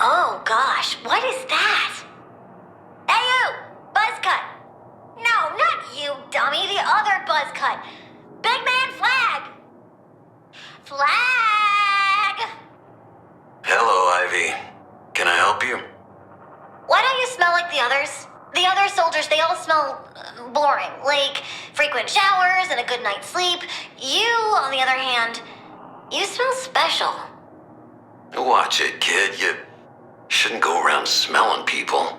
Oh gosh, what is that? Hey you! Buzzcut! No, not you, dummy, the other Buzzcut! Big man Flag! Flag! Hello, Ivy. Can I help you? Why don't you smell like the others? The other soldiers, they all smell boring, like frequent showers and a good night's sleep. You, on the other hand, you smell special. Watch it, kid. You shouldn't go around smelling people.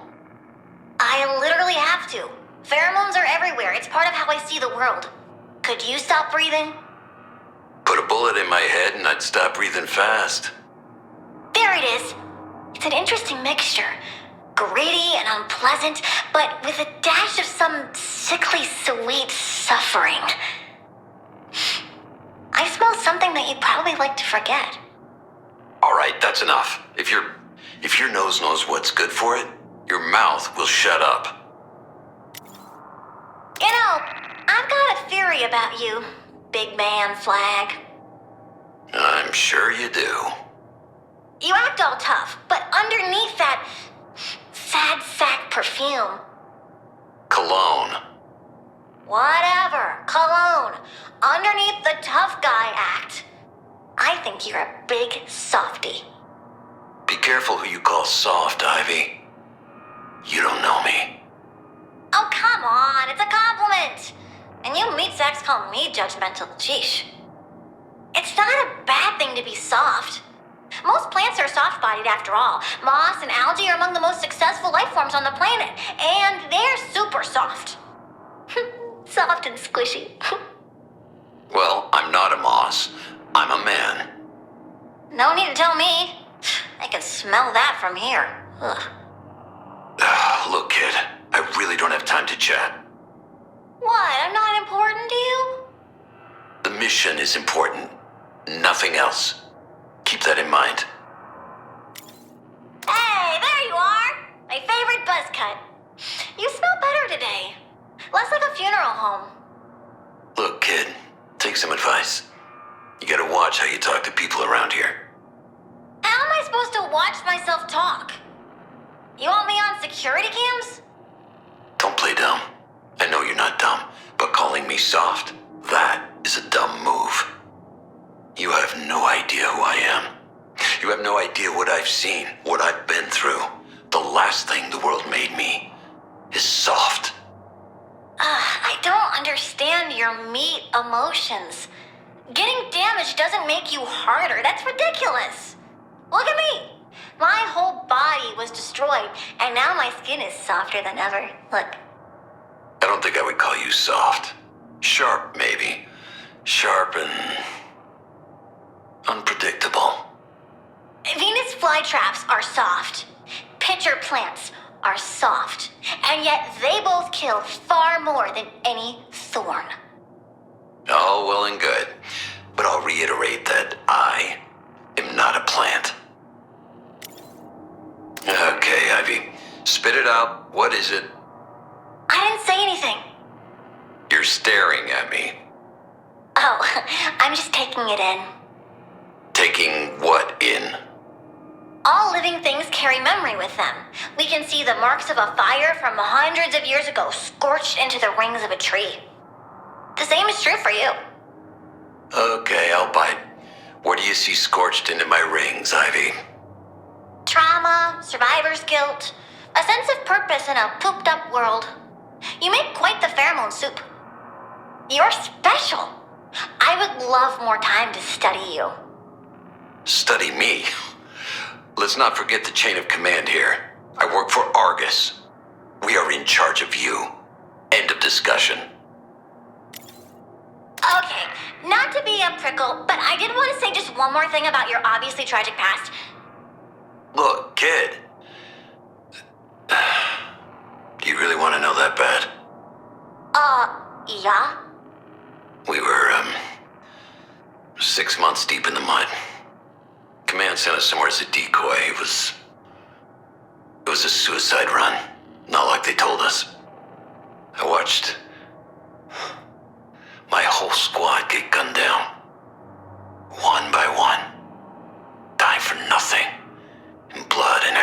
I literally have to. Pheromones are everywhere. It's part of how I see the world. Could you stop breathing? Put a bullet in my head and I'd stop breathing fast. There it is. It's an interesting mixture. Gritty and unpleasant, but with a dash of some sickly sweet suffering. I smell something that you'd probably like to forget. All right, that's enough. If your nose knows what's good for it, your mouth will shut up. You know, I've got a theory about you, Big Man Flag. I'm sure you do. You act all tough, but underneath that sad sack perfume. Cologne. Whatever, cologne. Underneath the tough guy act, I think you're a big softy. Be careful who you call soft, Ivy. You don't know me. Oh, come on, it's a compliment. And you meat sacks call me judgmental, sheesh. It's not a bad thing to be soft. Most plants are soft-bodied after all. Moss and algae are among the most successful life forms on the planet, and they're super soft. Soft and squishy. Well, I'm not a moss. I'm a man. No need to tell me. I can smell that from here. Ugh. Look, kid, I really don't have time to chat. What, I'm not important to you? The mission is important. Nothing else. Keep that in mind. Hey, there you are! My favorite buzzcut. You smell better today. Less like a funeral home. Look, kid, take some advice. You gotta watch how you talk to people around here. How am I supposed to watch myself talk? You want me on security cams? Don't play dumb. I know you're not dumb, but calling me soft, that is a dumb move. You have no idea who I am. You have no idea what I've seen, what I've been through. The last thing the world made me is soft. I don't understand your meat emotions. Getting damaged doesn't make you harder. That's ridiculous. Look at me. My whole body was destroyed, and now my skin is softer than ever. Look. I don't think I would call you soft. Sharp, maybe. Sharp and unpredictable. Venus flytraps are soft. Pitcher plants are soft. And yet they both kill far more than any thorn. All well and good. But I'll reiterate that I am not a plant. Okay, Ivy. Spit it out. What is it? I didn't say anything. You're staring at me. Oh, I'm just taking it in. Taking what in? All living things carry memory with them. We can see the marks of a fire from hundreds of years ago scorched into the rings of a tree. The same is true for you. Okay, I'll bite. Where do you see scorched into my rings, Ivy? Trauma, survivor's guilt, a sense of purpose in a pooped-up world. You make quite the pheromone soup. You're special. I would love more time to study you. Study me? Let's not forget the chain of command here. I work for A.R.G.U.S. We are in charge of you. End of discussion. Okay, not to be a prickle, but I did want to say just one more thing about your obviously tragic past. Look, kid. Do you really want to know that bad? Yeah? We were, 6 months deep in the mud. Command sent us somewhere as a decoy. It was a suicide run. Not like they told us. I watched my whole squad get gunned down. One by one. Die for nothing. In blood and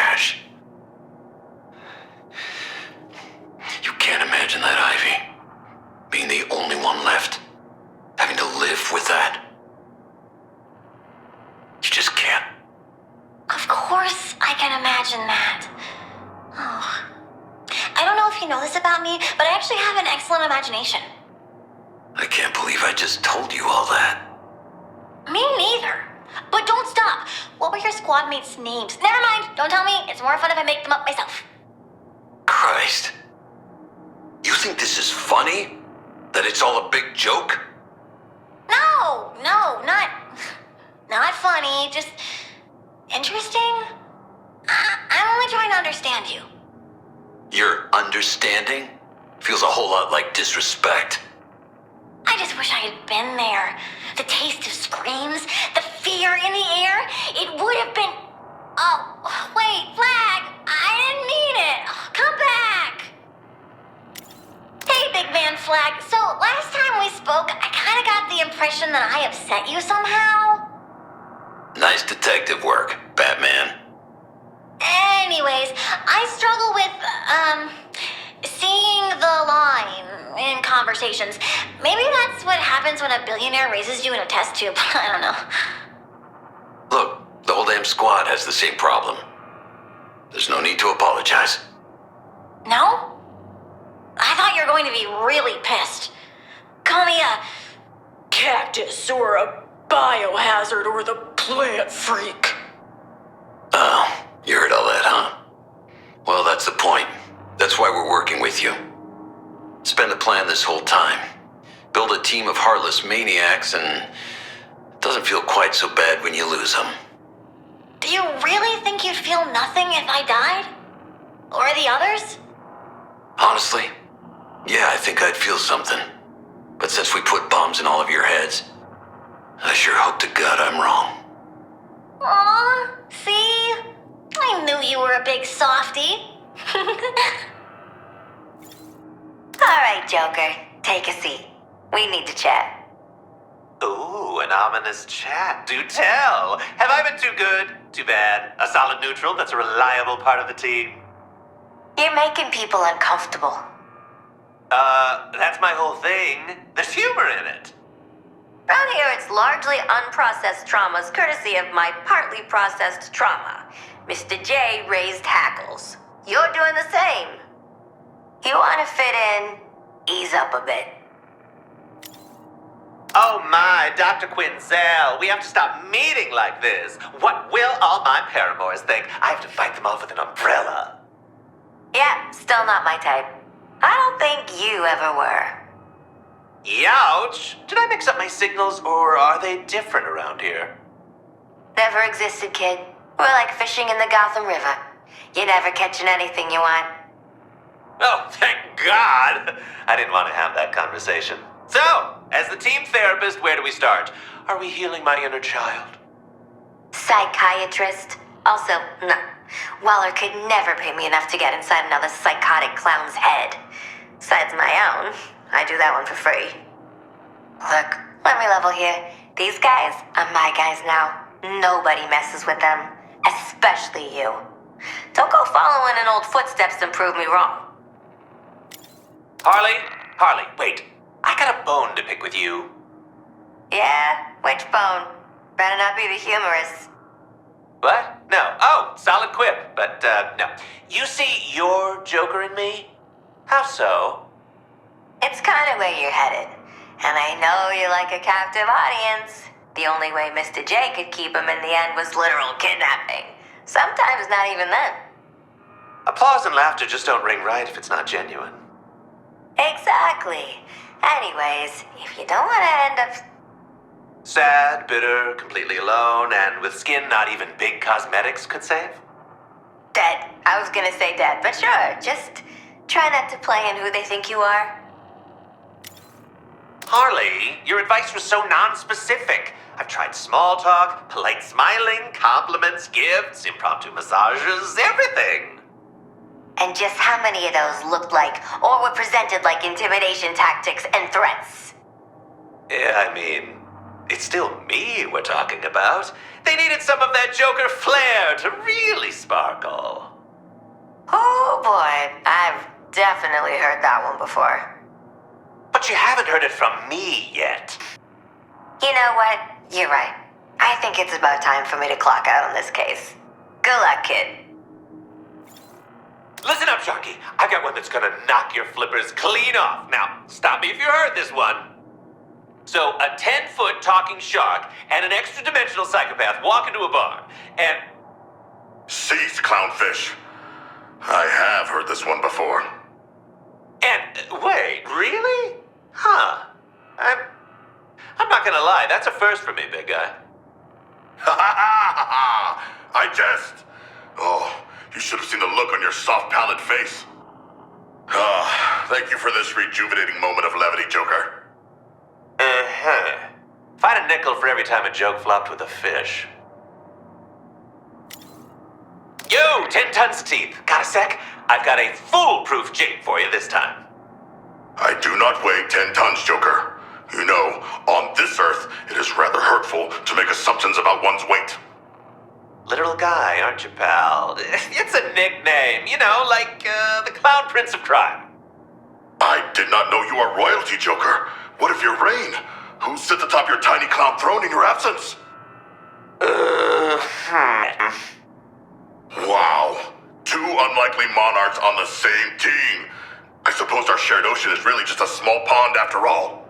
imagine that. Oh. I don't know if you know this about me, but I actually have an excellent imagination. I can't believe I just told you all that. Me neither. But don't stop. What were your squad mates' names? Never mind. Don't tell me. It's more fun if I make them up myself. Christ. You think this is funny? That it's all a big joke? No, not funny. Just interesting. I'm only trying to understand you. Your understanding feels a whole lot like disrespect. I just wish I had been there. The taste of screams, the fear in the air. It would have been... Oh, wait, Flag! I didn't mean it! Come back! Hey, Big Man Flag. So, last time we spoke, I kind of got the impression that I upset you somehow. Nice detective work, Batman. Anyways, I struggle with, seeing the line in conversations. Maybe that's what happens when a billionaire raises you in a test tube. I don't know. Look, the whole damn squad has the same problem. There's no need to apologize. No? I thought you were going to be really pissed. Call me a cactus or a biohazard or the plant freak. Oh, you heard all that, huh? Well, that's the point. That's why we're working with you. It's been the plan this whole time. Build a team of heartless maniacs, and it doesn't feel quite so bad when you lose them. Do you really think you'd feel nothing if I died? Or the others? Honestly, yeah, I think I'd feel something. But since we put bombs in all of your heads, I sure hope to God I'm wrong. Aw, see? I knew you were a big softie. All right, Joker, take a seat. We need to chat. Ooh, an ominous chat. Do tell. Have I been too good? Too bad. A solid neutral that's a reliable part of the team. You're making people uncomfortable. That's my whole thing. There's humor in it. Around here, it's largely unprocessed traumas, courtesy of my partly processed trauma. Mr. J raised hackles. You're doing the same. You want to fit in? Ease up a bit. Oh my, Dr. Quinzel, we have to stop meeting like this. What will all my paramours think? I have to fight them off with an umbrella. Yeah, still not my type. I don't think you ever were. Youch! Did I mix up my signals, or are they different around here? Never existed, kid. We're like fishing in the Gotham River. You're never catching anything you want. Oh, thank God! I didn't want to have that conversation. So, as the team therapist, where do we start? Are we healing my inner child? Psychiatrist. Also, no. Waller could never pay me enough to get inside another psychotic clown's head. Besides my own, I do that one for free. Look, let me level here. These guys are my guys now. Nobody messes with them. Especially you. Don't go following in old footsteps and prove me wrong. Harley, wait. I got a bone to pick with you. Yeah? Which bone? Better not be the humorous. What? No. Oh, solid quip, but, no. You see your Joker in me? How so? It's kind of where you're headed. And I know you like a captive audience. The only way Mr. J could keep him in the end was literal kidnapping. Sometimes not even then. Applause and laughter just don't ring right if it's not genuine. Exactly. Anyways, if you don't want to end up... Sad, bitter, completely alone, and with skin not even big cosmetics could save? Dead. I was gonna say dead, but sure. Just try not to play in who they think you are. Harley, your advice was so non-specific. I've tried small talk, polite smiling, compliments, gifts, impromptu massages, everything. And just how many of those looked like, or were presented like intimidation tactics and threats? Yeah, I mean, it's still me we're talking about. They needed some of that Joker flair to really sparkle. Oh boy, I've definitely heard that one before. But you haven't heard it from me yet. You know what? You're right. I think it's about time for me to clock out on this case. Good luck, kid. Listen up, Sharky. I've got one that's gonna knock your flippers clean off. Now, stop me if you heard this one. So, a 10-foot talking shark and an extra-dimensional psychopath walk into a bar, and... Cease, clownfish. I have heard this one before. And, wait, really? Huh. I'm not gonna lie, that's a first for me, big guy. Ha ha ha ha! I jest. Oh, you should have seen the look on your soft-pallid face. Thank you for this rejuvenating moment of levity, Joker. Uh-huh. Find a nickel for every time a joke flopped with a fish. Yo, 10 tons of teeth. Got a sec? I've got a foolproof jig for you this time. I do not weigh 10 tons, Joker. You know, on this earth, it is rather hurtful to make assumptions about one's weight. Literal guy, aren't you, pal? It's a nickname, you know, like the Clown Prince of Crime. I did not know you are royalty, Joker. What of your reign? Who sits atop your tiny clown throne in your absence? Wow. Two unlikely monarchs on the same team. I suppose our shared ocean is really just a small pond after all.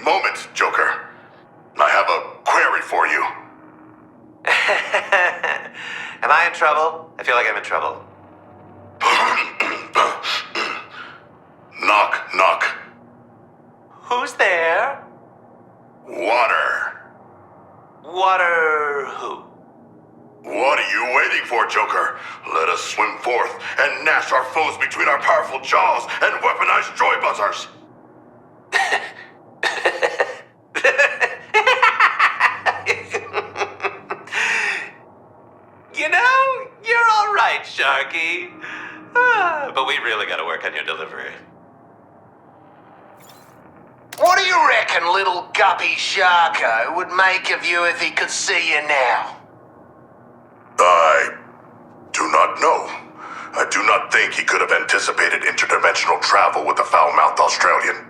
Moment, Joker. I have a query for you. Am I in trouble? I feel like I'm in trouble. Knock, knock. Who's there? Water. Water who? What are you waiting for, Joker? Let us swim forth and gnash our foes between our powerful jaws and weaponized joy buzzers. You know, you're all right, Sharky. But we really gotta work on your delivery. What do you reckon little guppy Sharko would make of you if he could see you now? I do not know. I do not think he could have anticipated interdimensional travel with the foul-mouthed Australian.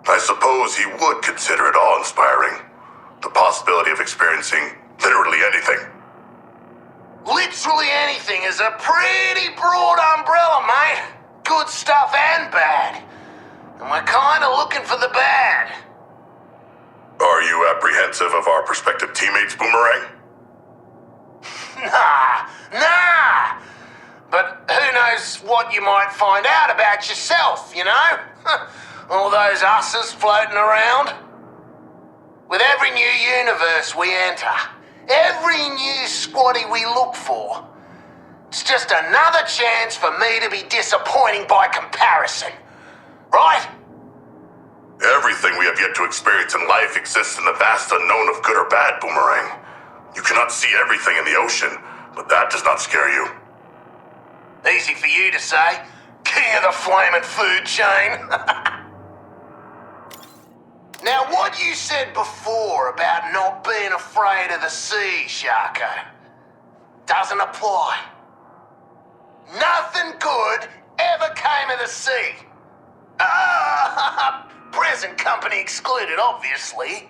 I suppose he would consider it awe-inspiring. The possibility of experiencing literally anything. Literally anything is a pretty broad umbrella, mate. Good stuff and bad. And we're kinda looking for the bad. Are you apprehensive of our prospective teammates, Boomerang? Nah. But who knows what you might find out about yourself, you know? All those usses floating around. With every new universe we enter, every new squaddy we look for, it's just another chance for me to be disappointing by comparison. Right? Everything we have yet to experience in life exists in the vast unknown of good or bad, Boomerang. You cannot see everything in the ocean, but that does not scare you. Easy for you to say. King of the flaming food chain. Now, what you said before about not being afraid of the sea, Sharko, doesn't apply. Nothing good ever came of the sea. Present company excluded, obviously.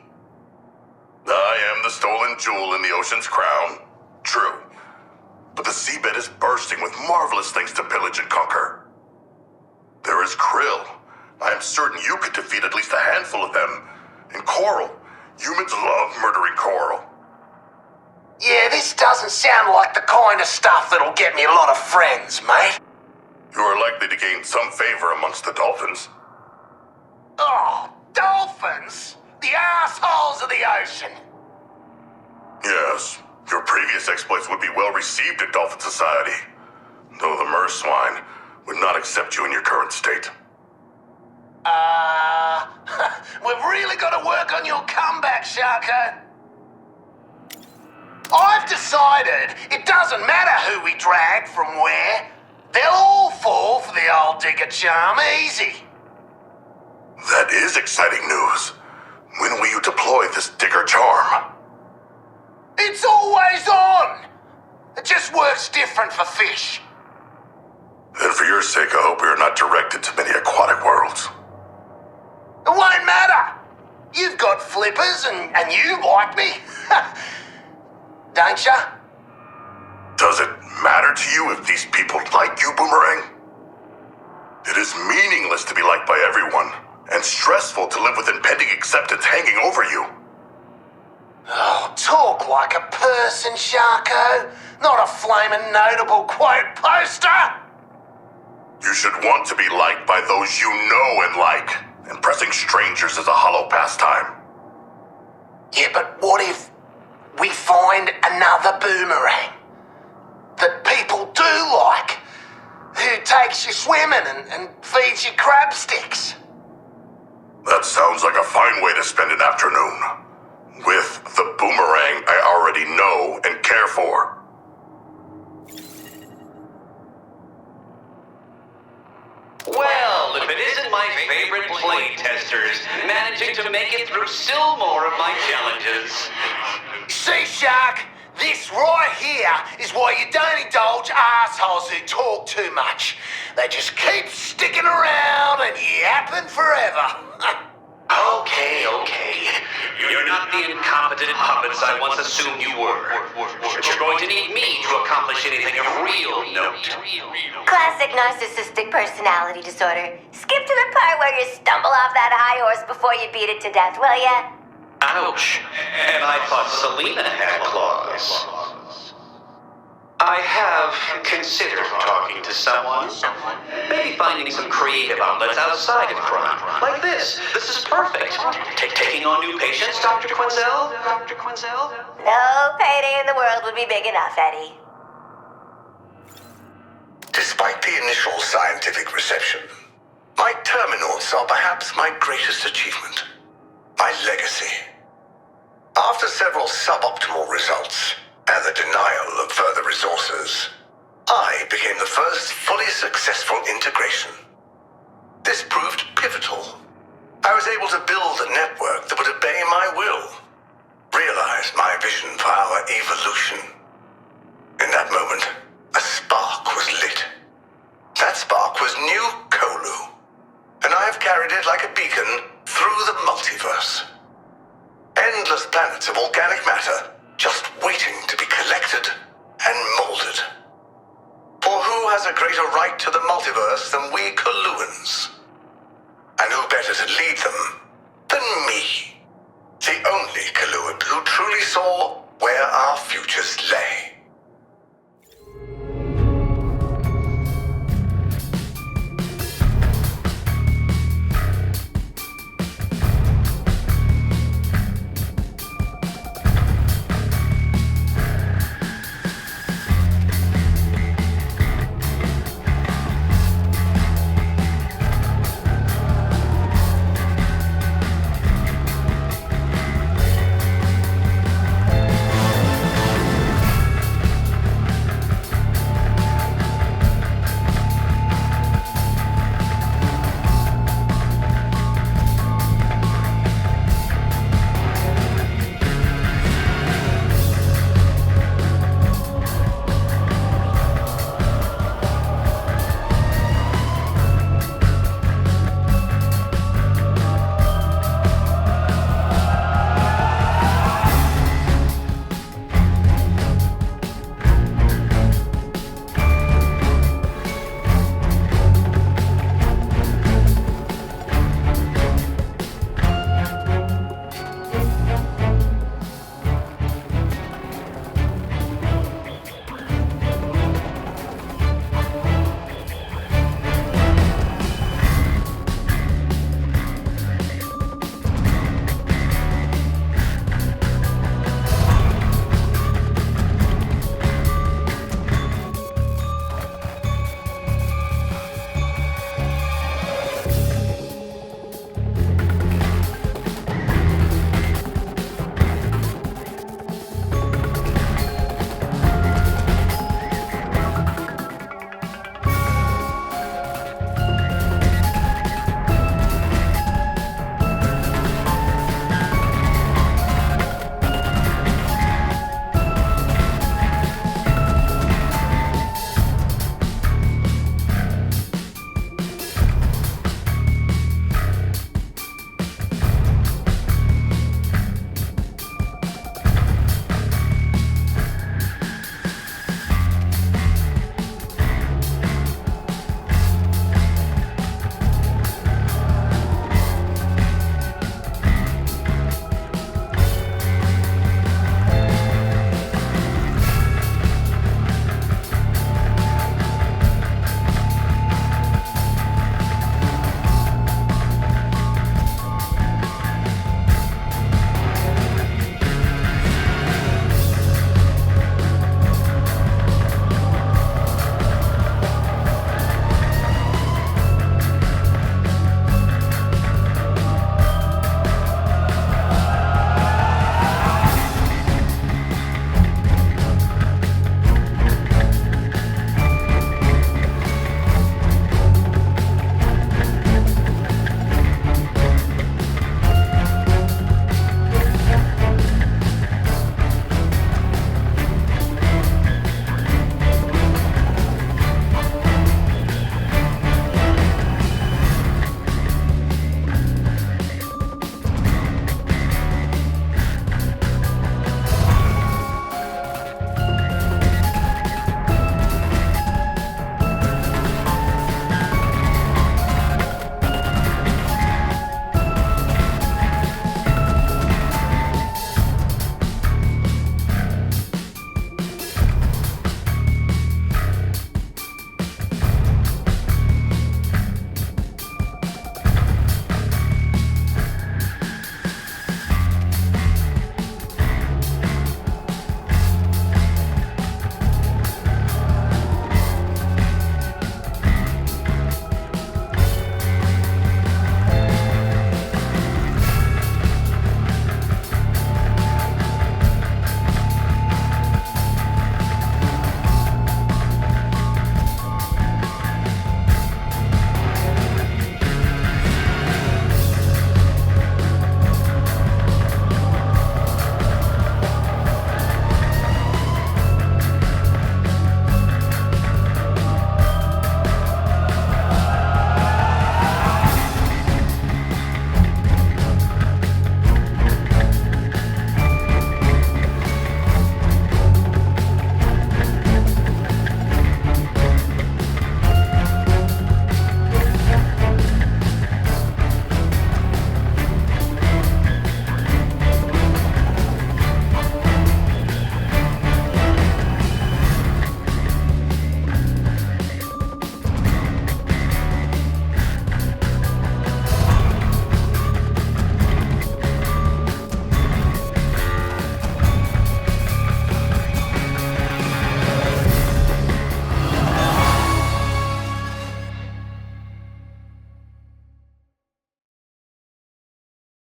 I am the stolen jewel in the ocean's crown. True. But the seabed is bursting with marvelous things to pillage and conquer. There is krill. I am certain you could defeat at least a handful of them. And coral. Humans love murdering coral. Yeah, this doesn't sound like the kind of stuff that'll get me a lot of friends, mate. You are likely to gain some favor amongst the dolphins. Oh, dolphins? The assholes of the ocean. Yes, your previous exploits would be well received in dolphin society. Though the mer swine would not accept you in your current state. We've really got to work on your comeback, Sharko. I've decided it doesn't matter who we drag from where. They'll all fall for the old digger charm easy. That is exciting news. When will you deploy this digger charm? It's always on. It just works different for fish. Then for your sake, I hope we are not directed to many aquatic worlds. It won't matter. You've got flippers and you like me. Don't ya? Does it matter to you if these people like you, Boomerang? It is meaningless to be liked by everyone, and stressful to live with impending acceptance hanging over you. Oh, talk like a person, Sharko. Not a flaming notable quote poster. You should want to be liked by those you know and like. Impressing strangers is a hollow pastime. Yeah, but what if we find another Boomerang that people do like? Who takes you swimming and feeds you crab sticks? That sounds like a fine way to spend an afternoon. With the Boomerang I already know and care for. Well, if it isn't my favorite playtesters managing to make it through still more of my challenges. See, Shark, this right here is why you don't indulge assholes who talk too much. They just keep sticking around and yapping forever. Okay. You're not the incompetent puppets I once assumed you were. But you're going to need me to accomplish anything of real note. Classic narcissistic personality disorder. Skip to the part where you stumble off that high horse before you beat it to death, will ya? Ouch. And I thought Selena had claws. I have considered talking to someone. Maybe finding some creative outlets outside of crime. Like this. This is perfect. Taking on new patients, Dr. Quinzel? Dr. Quinzel? No payday in the world would be big enough, Eddie. Despite the initial scientific reception, my Terminauts are perhaps my greatest achievement. My legacy. After several suboptimal results, and the denial of further resources, I became the first fully successful integration. This proved pivotal. I was able to build a network that would obey my will, realize my vision for our evolution. In that moment, a spark was lit. That spark was New Kolu, and I have carried it like a beacon through the multiverse. Endless planets of organic matter just waiting to be collected and molded. For who has a greater right to the multiverse than we Koluans? And who better to lead them than me? The only Koluan who truly saw where our futures lay.